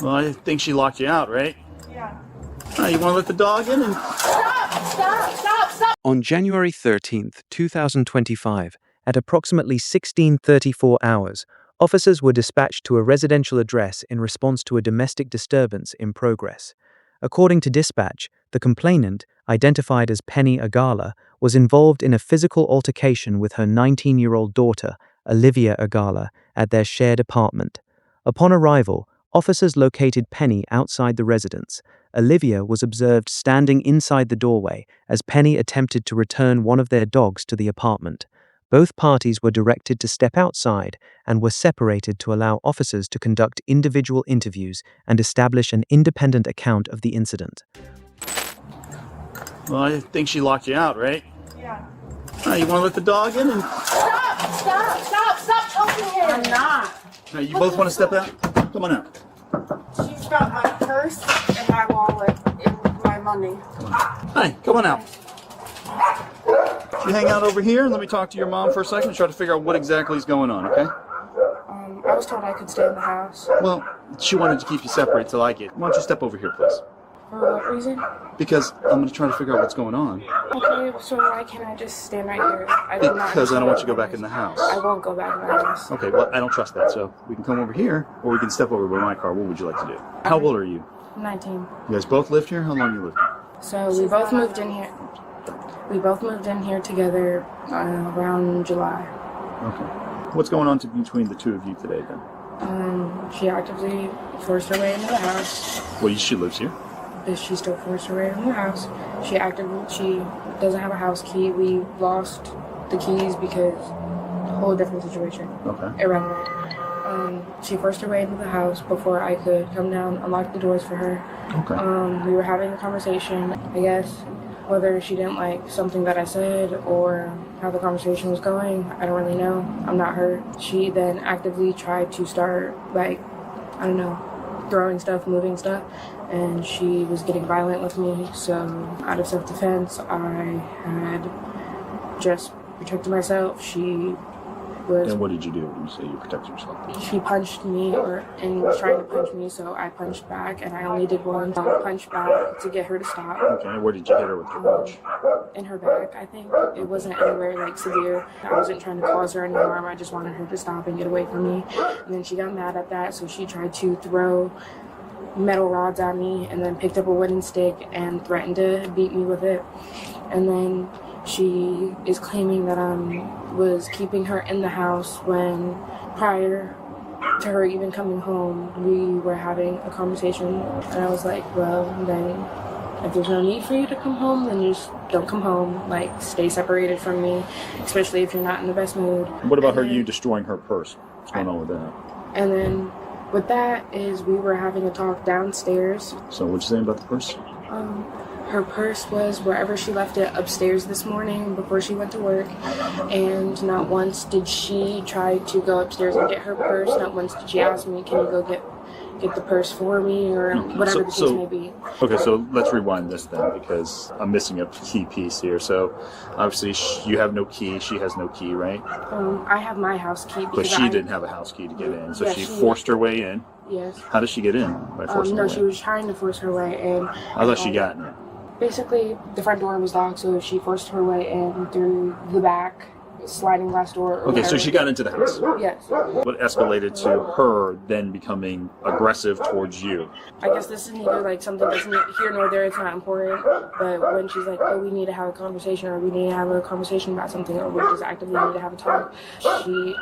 Well, I think she locked you out, right? Yeah. You want to let the dog in? Stop! On January 13th, 2025, at approximately 16:34 hours, officers were dispatched to a residential address in response to a domestic disturbance in progress. According to dispatch, the complainant, identified as Penny Agala, was involved in a physical altercation with her 19-year-old daughter, Olivia Agala, at their shared apartment. Upon arrival, officers located Penny outside the residence. Olivia was observed standing inside the doorway as Penny attempted to return one of their dogs to the apartment. Both parties were directed to step outside and were separated to allow officers to conduct individual interviews and establish an independent account of the incident. Well, I think she locked you out, right? Yeah. You want to let the dog in? Stop choking him! I'm not. You both want to step out? Come on out. She's got my purse and my wallet and my money. Hi, come on out. You hang out over here and let me talk to your mom for a second and try to figure out what exactly is going on, okay? I was told I could stay in the house. Well, she wanted to keep you separate till I get. Why don't you step over here, please? For what reason? Because I'm going to try to figure out what's going on. Okay, so why can't I just stand right here? Because I don't want you to go back in the house. I won't go back in the house. Okay, well, I don't trust that, so we can come over here, or we can step over by my car. What would you like to do? How old are you? 19. You guys both lived here? How long you lived here? So we both moved in here. We both moved in here together around July. Okay. What's going on between the two of you today, then? She actively forced her way into the house. Well, she lives here. She still forced her way into the house. She doesn't have a house key. We lost the keys because a whole different situation. Okay. Irrelevant. She forced her way into the house before I could come down, unlock the doors for her. Okay. We were having a conversation, I guess. Whether she didn't like something that I said or how the conversation was going, I don't really know. I'm not her. She then actively tried to start, throwing stuff, moving stuff, and she was getting violent with me. So out of self-defense, I had just protected myself. And what did you do when you say you protected yourself? She punched me and was trying to punch me, so I punched back, and I only did one punch back to get her to stop. Okay, where did you hit her with your punch? In her back, I think. It wasn't anywhere severe. I wasn't trying to cause her any harm. I just wanted her to stop and get away from me. And then she got mad at that, so she tried to throw metal rods at me and then picked up a wooden stick and threatened to beat me with it. And then she is claiming that I was keeping her in the house when prior to her even coming home, we were having a conversation. And I was like, well, then if there's no need for you to come home, then just don't come home. Stay separated from me, especially if you're not in the best mood. What about you destroying her purse? What's going on with that? And then with that is we were having a talk downstairs. So what'd you say about the purse? Her purse was wherever she left it upstairs this morning before she went to work, and not once did she try to go upstairs and get her purse. Not once did she ask me, can you go get the purse for me, or whatever the case may be. Okay, so let's rewind this then, because I'm missing a key piece here. So obviously you have no key, she has no key, right? I have my house key. But she didn't have a house key to get in, so yeah, she forced her way in. Yes. How did she get in by forcing her way? No, she was trying to force her way in. How thought she got in? Basically, the front door was locked, so she forced her way in through the back sliding glass door. Okay, so she got into the house. Yes. What escalated to her then becoming aggressive towards you? I guess this is neither something that's here nor there. It's not important. But when she's like, "Oh, we need to have a conversation," or "We need to have a conversation about something," or "We just actively need to have a talk," she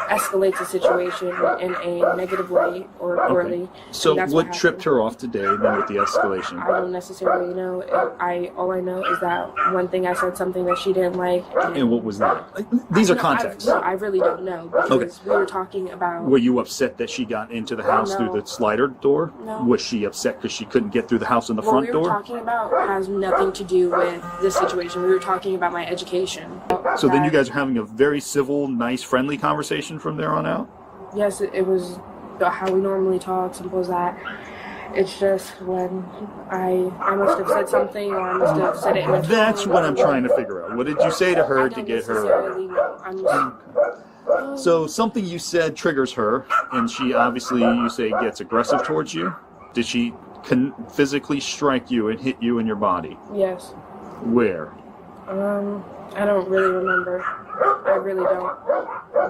escalates the situation in a negative way or poorly. Okay. So what tripped her off today then with the escalation? I don't necessarily know. All I know is that one thing I said something that she didn't like. And what was that? These are contexts. I really don't know, because we were talking about... Were you upset that she got into the house through the slider door? No. Was she upset because she couldn't get through the house in the front door? What we were talking about has nothing to do with this situation. We were talking about my education. So then you guys are having a very civil, nice, friendly conversation from there on out? Yes, it was how we normally talk, simple as that. It's just when I must have said something, or I must have said it in a That's what I'm trying to figure out. What did you say to her to get her? So something you said triggers her, and she obviously, you say, gets aggressive towards you? Did she physically strike you and hit you in your body? Yes. Where? I don't really remember. I really don't.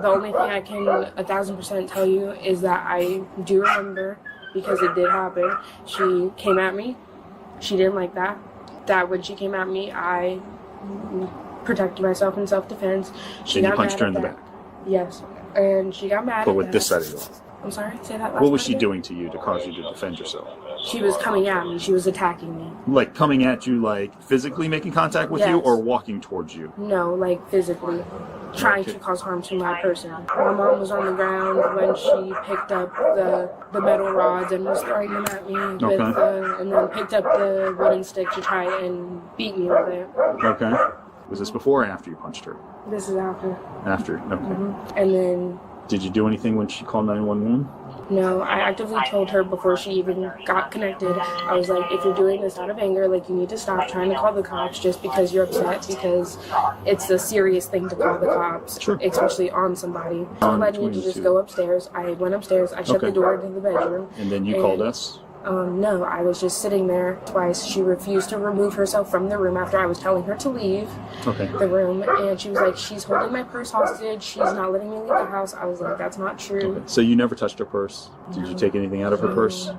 The only thing I can 1,000% tell you is that I do remember, because it did happen. She came at me. She didn't like that. That when she came at me, I protected myself in self-defense. Then you punched her in the back. Yes. And she got mad But at with that. this side of you. I'm sorry, say that last What was part she again? doing to you to cause you to defend yourself? She was coming at me. She was attacking me. Like coming at you, like physically making contact with you, Yes. or walking towards you? No, like physically. Trying Okay. to cause harm to my person. My mom was on the ground when she picked up the metal rods and was throwing them at me with and then picked up the wooden stick to try and beat me with it. Okay. Was this before or after you punched her? This is after. After. Okay. And then, Did you do anything when she called 911? no, I actively told her before she even got connected, I was like, if you're doing this out of anger, like, you need to stop trying to call the cops just because you're upset, because it's a serious thing to call the cops, Sure. especially on somebody. She On led me between to the just two. go upstairs. I went upstairs. I shut Okay. the door to the bedroom. And then you called us? No, I was just sitting there twice. She refused to remove herself from the room after I was telling her to leave Okay. the room, and she was like, she's holding my purse hostage, she's not letting me leave the house. I was like, that's not true. So you never touched her purse? Did you take anything out of her purse?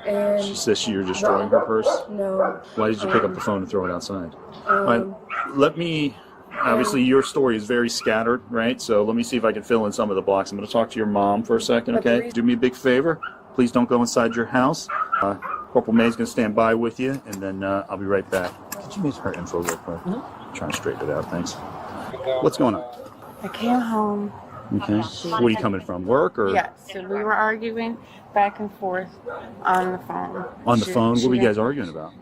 And She says you're destroying her purse? no. Why did you pick up the phone and throw it outside? Um, All right, let me, obviously your story is very scattered, right? So let me see if I can fill in some of the blocks. I'm going to talk to your mom for a second, But the okay? reason- Do me a big favor. Please don't go inside your house. Corporal May's going to stand by with you, and then I'll be right back. Could you make her info real quick? Trying to straighten it out, thanks. What's going on? I came home. Okay. Where are you coming from? Work or Yes, so we were arguing back and forth on the phone. on the phone? What were you guys arguing about?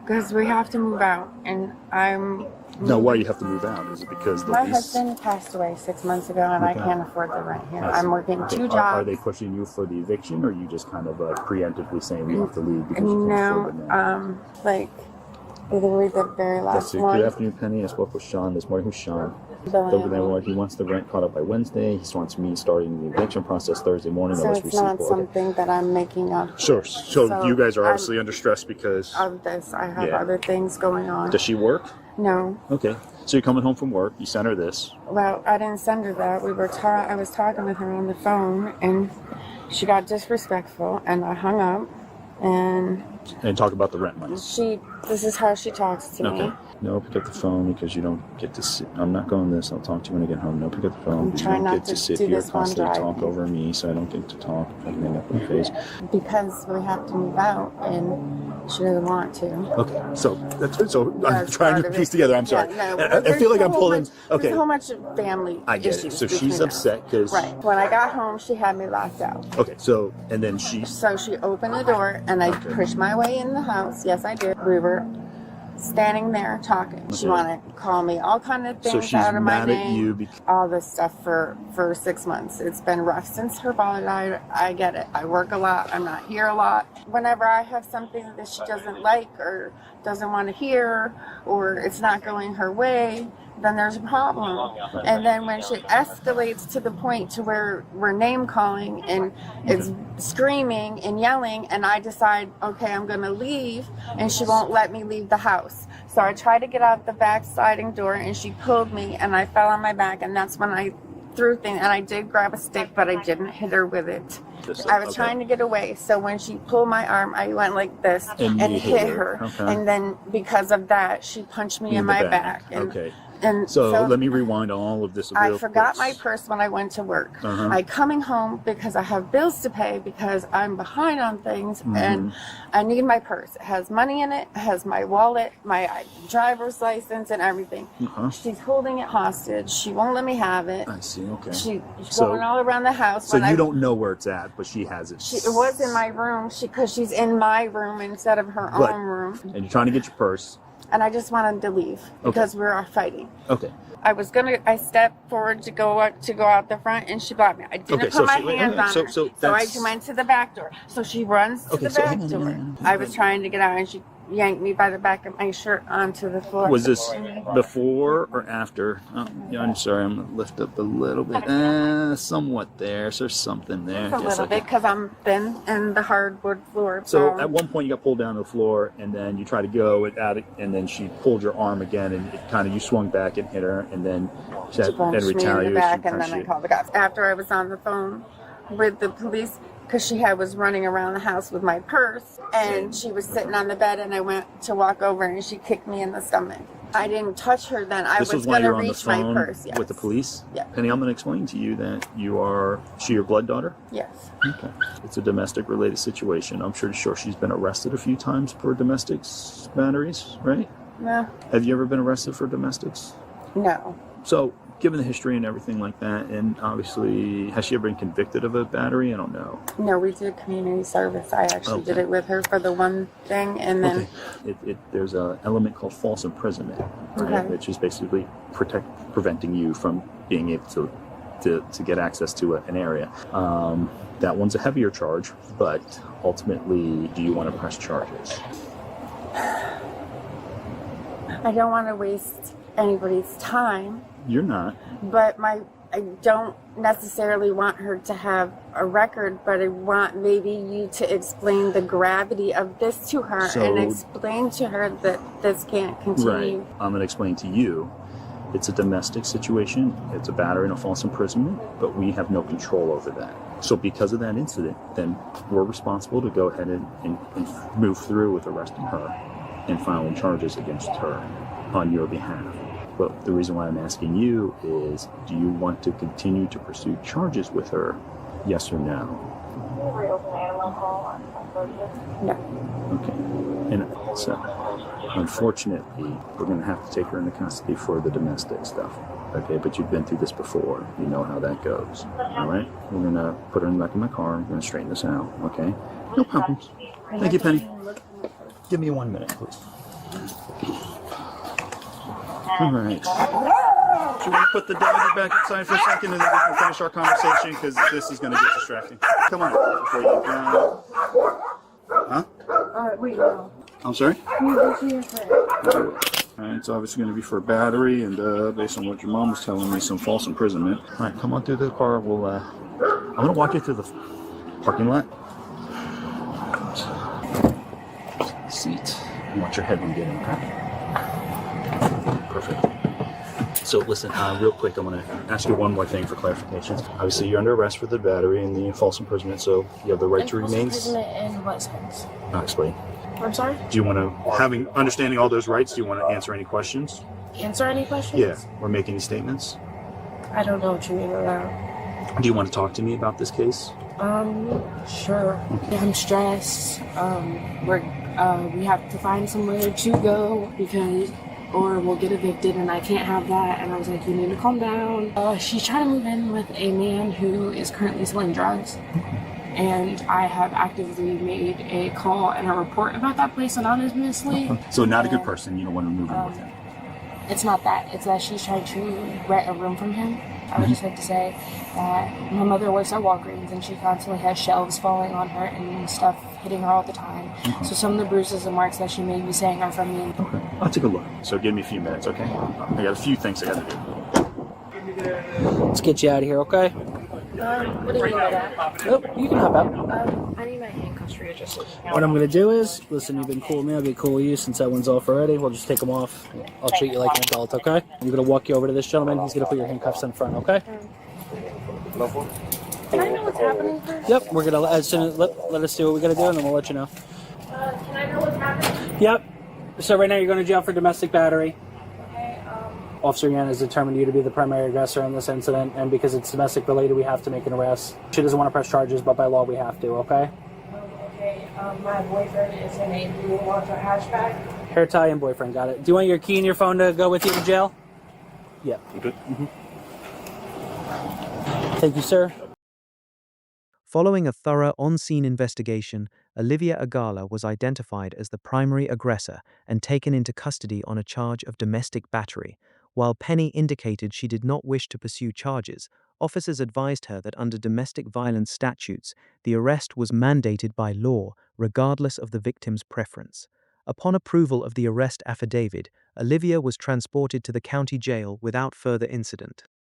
Because we have to move out, and I'm. No, why you have to move out? Is it because the My lease? husband passed away 6 months ago, and I Okay. can't afford the rent here. I see. I'm working Okay. 2 Are jobs. they pushing you for the eviction, or are you just kind of preemptively saying you have to leave because you can't No, afford it now? like literally the very That's last it. one. Good afternoon, Penny. I spoke with Sean this morning. Who's Sean? The landlord. He wants the rent caught up by Wednesday. He wants me starting the eviction process Thursday morning. So Unless it's receipt not for it. something that I'm making up Sure. So So you guys are I'm- obviously under stress because. of this. I have Yeah. other things going on. Does she work? No. Okay. So you're coming home from work. You sent her this. Well, I didn't send her that. I was talking with her on the phone, and she got disrespectful, and I hung up. And And talk about the rent money. this is how she talks to Okay. me. No, pick up the phone because you don't get to sit. I'm not going this. I'll talk to you when I get home. No, pick up the phone. I'm because you trying don't not get to to sit do here this while I'm constantly talk driving. over me, so I don't get to talk. I can hang up in the face. Because we have to move out, and she doesn't want to. Okay, so I'm That's trying part to of piece it. together. I'm sorry. Yeah, no, I feel like I'm pulling. Okay, There's a whole bunch of family I get it. issues. So she's between us. upset because. Right. When I got home, she had me locked out. Okay, so and then she's. So she opened the door, and I Okay. pushed my way in the house. Yes, I did. We were standing there talking. She Okay. wanted to call me all kind of things So she's out of my mad name. at you because. All this stuff for 6 months. It's been rough since her father died. I get it. I work a lot. I'm not here a lot. Whenever I have something that she doesn't like or doesn't want to hear, or it's not going her way, then there's a problem. And then when she escalates to the point to where we're name calling and it's screaming and yelling, and I decide, okay, I'm going to leave, and she won't let me leave the house. So I tried to get out the back sliding door, and she pulled me, and I fell on my back, and that's when I threw things, and I did grab a stick, but I didn't hit her with it. I was trying to get away, so when she pulled my arm, I went like this And and you hit hit her. her. Okay. And then because of that, she punched me in my back. And, Okay. and So let me rewind all of this. I real forgot quick. my purse when I went to work. Uh-huh. I coming home because I have bills to pay because I'm behind on things and I need my purse. It has money in it, it has my wallet, my driver's license and everything. Uh-huh. She's holding it hostage. She won't let me have it. I see. Okay. She's So- going all around the house. So when you don't know where it's at, but she has it. It was in my room because she's in my room instead of her Right. own room. And you're trying to get your purse. And I just wanted to leave because we were fighting. Okay. I stepped forward to go out the front, and she blocked me. I didn't Okay, put so my she- hands on so- her. so So I that's- went to the back door. So she runs to Okay, the so back hang on, door. hang on. I was trying to get out, and she yanked me by the back of my shirt onto the floor. Was this before or after? Oh, yeah, I'm sorry. I'm going to lift up a little bit. Somewhat there. So there's something there. A little bit because I'm thin and the hardwood floor. So at one point you got pulled down to the floor, and then you tried to go at it, and then she pulled your arm again, and it kind of you swung back and hit her, and then she had punched me in the retaliation. back, and then I called the cops. After I was on the phone with the police, because she was running around the house with my purse, and she was sitting on the bed, and I went to walk over, and she kicked me in the stomach. I didn't touch her then. I This was while going you to were on the reach my phone purse. Yes. with the police? Yeah. Penny, I'm going to explain to you that she your blood daughter? Yes. Okay. It's a domestic related situation. I'm sure she's been arrested a few times for domestic batteries, right? No. Have you ever been arrested for domestics? No. So, given the history and everything like that, and obviously, has she ever been convicted of a battery? I don't know. No, we did community service. I actually did Okay. it with her for the one thing, and then There's an element called false imprisonment, right? Okay. Which is basically preventing you from being able to get access to an area. That one's a heavier charge, but ultimately, do you want to press charges? I don't want to waste anybody's time, You're not. but I don't necessarily want her to have a record, but I want maybe you to explain the gravity of this to her So- and explain to her that this can't continue. Right. I'm going to explain to you. It's a domestic situation. It's a battery and a false imprisonment, but we have no control over that. So because of that incident, then we're responsible to go ahead and move through with arresting her and filing charges against her on your behalf. But the reason why I'm asking you is, do you want to continue to pursue charges with her? Yes or no? No. Okay. And so, unfortunately, we're going to have to take her into custody for the domestic stuff. Okay, but you've been through this before. You know how that goes. All right? We're going to put her in the back of my car. We're going to straighten this out. Okay? No problems. Thank you, Penny. Give me 1 minute, please. All right. Should we put the doggy back inside for a second and then we can finish our conversation, because this is going to get distracting. Come on. Before you go. Huh? Wait, no. I'm sorry? You Alright, it's obviously going to be for a battery, and based on what your mom was telling me, some false imprisonment. Alright, come on through the car. We'll, I'm going to walk you through the parking lot. Seat. I want your headroom getting, okay? Perfect. So listen, real quick, I'm going to ask you one more thing for clarification. Obviously, you're under arrest for the battery and the false imprisonment, so you have the right to remain. Imprisonment in what sense? I'll explain. I'm sorry? Do you want to, understanding all those rights, do you want to answer any questions? Answer any questions? Yeah. Or make any statements? I don't know what you mean by that. Do you want to talk to me about this case? Sure. I'm stressed. We have to find somewhere to go or we'll get evicted, and I can't have that. And I was like, you need to calm down. She's trying to move in with a man who is currently selling drugs. And I have actively made a call and a report about that place anonymously. So not a good person. You don't want to move in with him. It's not that. It's that she's trying to rent a room from him. I would just like to say that my mother works at Walgreens, and she constantly has shelves falling on her and stuff hitting her all the time. So some of the bruises and marks that she may be saying are from me. Okay. I'll take a look. So give me a few minutes, okay? I got a few things I got to do. Let's get you out of here, okay? What do you mean by that? Nope, you can hop out. I need my handcuffs readjusted. What I'm gonna do is, listen, you've been cool with me, I'll be cool with you since that one's off already. We'll just take them off. I'll treat you like an adult, okay? I'm gonna walk you over to this gentleman. He's gonna put your handcuffs in front, okay? Can I know what's happening first? Yep, we're gonna, as soon as, let us see what we gotta do, and then we'll let you know. Can I know what's happening? Yep. So right now you're going to jail for domestic battery. Okay, Officer Yan has determined you to be the primary aggressor in this incident, and because it's domestic related, we have to make an arrest. She doesn't want to press charges, but by law we have to, okay? my boyfriend is in a blue Elantra hatchback. Hair tie and boyfriend, got it. Do you want your key and your phone to go with you to jail? Yep. You good? Thank you, sir. Following a thorough on-scene investigation, Olivia Agala was identified as the primary aggressor and taken into custody on a charge of domestic battery. While Penny indicated she did not wish to pursue charges, officers advised her that under domestic violence statutes, the arrest was mandated by law, regardless of the victim's preference. Upon approval of the arrest affidavit, Olivia was transported to the county jail without further incident.